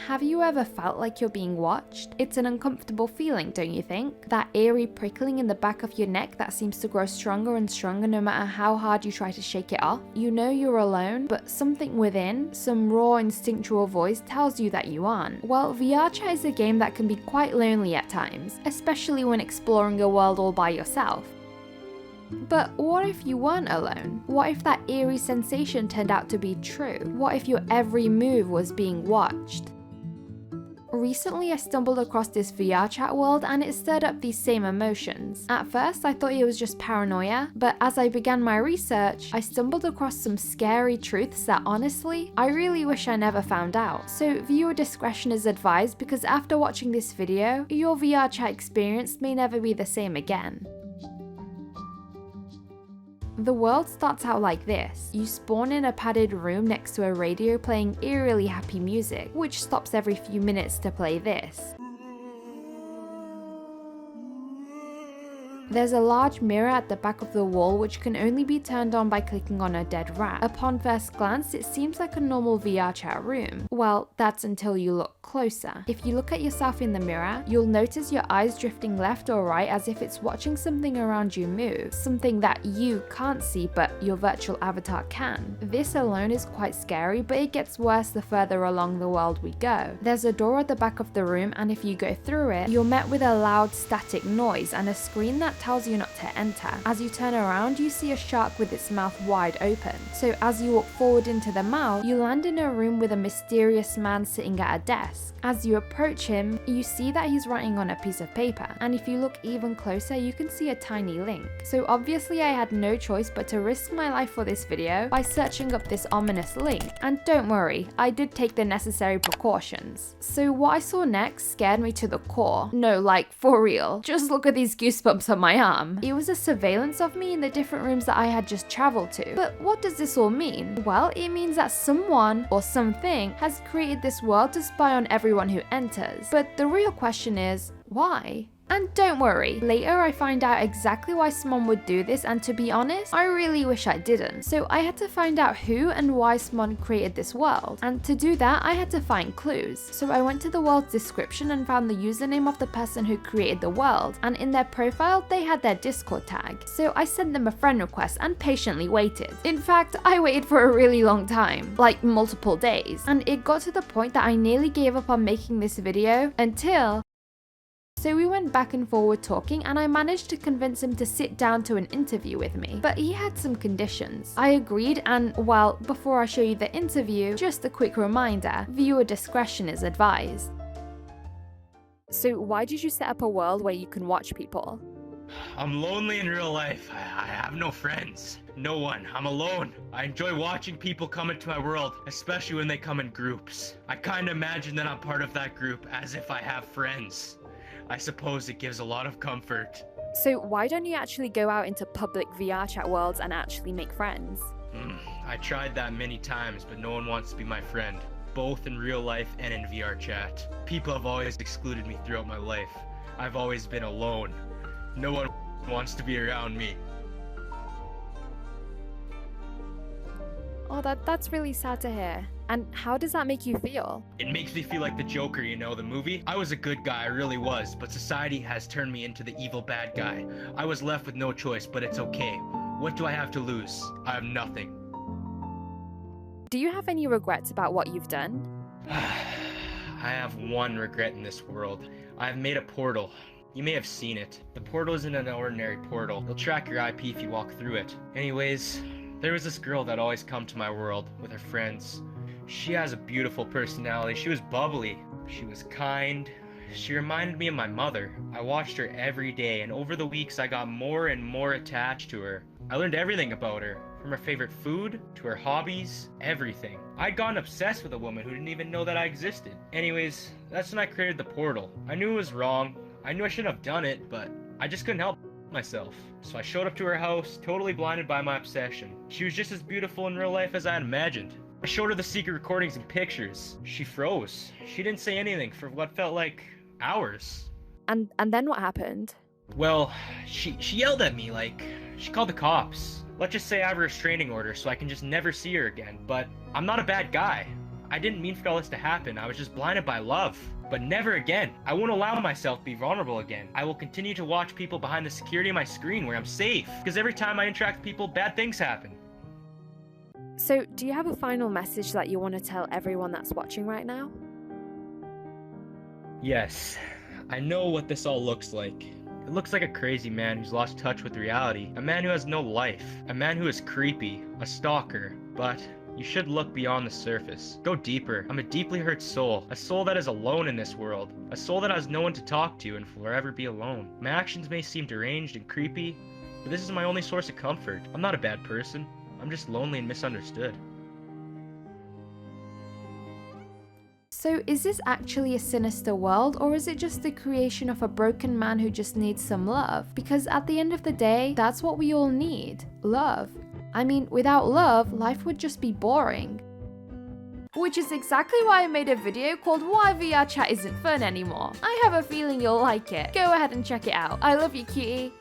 have you ever felt like you're being watched? It's an uncomfortable feeling, don't you think? That eerie prickling in the back of your neck that seems to grow stronger and stronger no matter how hard you try to shake it off. You know you're alone, but something within, some raw instinctual voice tells you that you aren't. Well, VRChat is a game that can be quite lonely at times, especially when exploring a world all by yourself. But what if you weren't alone? What if that eerie sensation turned out to be true? What if your every move was being watched? Recently, I stumbled across this VRChat world and it stirred up these same emotions. At first, I thought it was just paranoia, but as I began my research, I stumbled across some scary truths that honestly, I really wish I never found out. So viewer discretion is advised because after watching this video, your VRChat experience may never be the same again. The world starts out like this. You spawn in a padded room next to a radio playing eerily happy music, which stops every few minutes to play this. There's a large mirror at the back of the wall which can only be turned on by clicking on a dead rat. Upon first glance, it seems like a normal VRChat room. Well, that's until you look closer. If you look at yourself in the mirror, you'll notice your eyes drifting left or right as if it's watching something around you move, something that you can't see but your virtual avatar can. This alone is quite scary, but it gets worse the further along the world we go. There's a door at the back of the room, and if you go through it, you're met with a loud static noise and a screen that tells you not to enter. As you turn around, you see a shark with its mouth wide open. So as you walk forward into the mouth, you land in a room with a mysterious man sitting at a desk. As you approach him, you see that he's writing on a piece of paper, and if you look even closer, you can see a tiny link. So obviously I had no choice but to risk my life for this video by searching up this ominous link. And don't worry, I did take the necessary precautions. So what I saw next scared me to the core. No, like for real. Just look at these goosebumps on my arm. It was a surveillance of me in the different rooms that I had just traveled to. But what does this all mean? Well, it means that someone or something has created this world to spy on everyone who enters. But the real question is, why? And don't worry, later I find out exactly why someone would do this, and to be honest, I really wish I didn't. So I had to find out who and why someone created this world, and to do that I had to find clues. So I went to the world's description and found the username of the person who created the world, and in their profile they had their Discord tag. So I sent them a friend request and patiently waited. In fact, I waited for a really long time, like multiple days, and it got to the point that I nearly gave up on making this video until So we went back and forward talking, and I managed to convince him to sit down to an interview with me. But he had some conditions. I agreed, and well, before I show you the interview, just a quick reminder, viewer discretion is advised. So why did you set up a world where you can watch people? I'm lonely in real life. I have no friends. No one. I'm alone. I enjoy watching people come into my world, especially when they come in groups. I kinda imagine that I'm part of that group as if I have friends. I suppose it gives a lot of comfort. So why don't you actually go out into public VRChat worlds and actually make friends? I tried that many times, but no one wants to be my friend, both in real life and in VRChat. People have always excluded me throughout my life. I've always been alone. No one wants to be around me. Oh, that's really sad to hear. And how does that make you feel? It makes me feel like the Joker, you know, the movie. I was a good guy, I really was, but society has turned me into the evil bad guy. I was left with no choice, but it's okay. What do I have to lose? I have nothing. Do you have any regrets about what you've done? I have one regret in this world. I've made a portal. You may have seen it. The portal isn't an ordinary portal. It'll track your IP if you walk through it. Anyways, there was this girl that always come to my world with her friends. She has a beautiful personality. She was bubbly. She was kind. She reminded me of my mother. I watched her every day, and over the weeks I got more and more attached to her. I learned everything about her, from her favorite food to her hobbies, everything. I'd gotten obsessed with a woman who didn't even know that I existed. Anyways, that's when I created the portal. I knew it was wrong. I knew I shouldn't have done it, but I just couldn't help myself. So I showed up to her house, totally blinded by my obsession. She was just as beautiful in real life as I had imagined. I showed her the secret recordings and pictures. She froze. She didn't say anything for what felt like hours. And then what happened? Well, she yelled at me, like, she called the cops. Let's just say I have a restraining order so I can just never see her again, but I'm not a bad guy. I didn't mean for all this to happen. I was just blinded by love. But never again. I won't allow myself to be vulnerable again. I will continue to watch people behind the security of my screen where I'm safe. Because every time I interact with people, bad things happen. So, do you have a final message that you want to tell everyone that's watching right now? Yes, I know what this all looks like. It looks like a crazy man who's lost touch with reality. A man who has no life. A man who is creepy. A stalker. But you should look beyond the surface. Go deeper. I'm a deeply hurt soul. A soul that is alone in this world. A soul that has no one to talk to and will forever be alone. My actions may seem deranged and creepy, but this is my only source of comfort. I'm not a bad person. I'm just lonely and misunderstood. So is this actually a sinister world, or is it just the creation of a broken man who just needs some love? Because at the end of the day, that's what we all need. Love. I mean, without love, life would just be boring. Which is exactly why I made a video called Why VRChat Isn't Fun Anymore. I have a feeling you'll like it. Go ahead and check it out. I love you, cutie.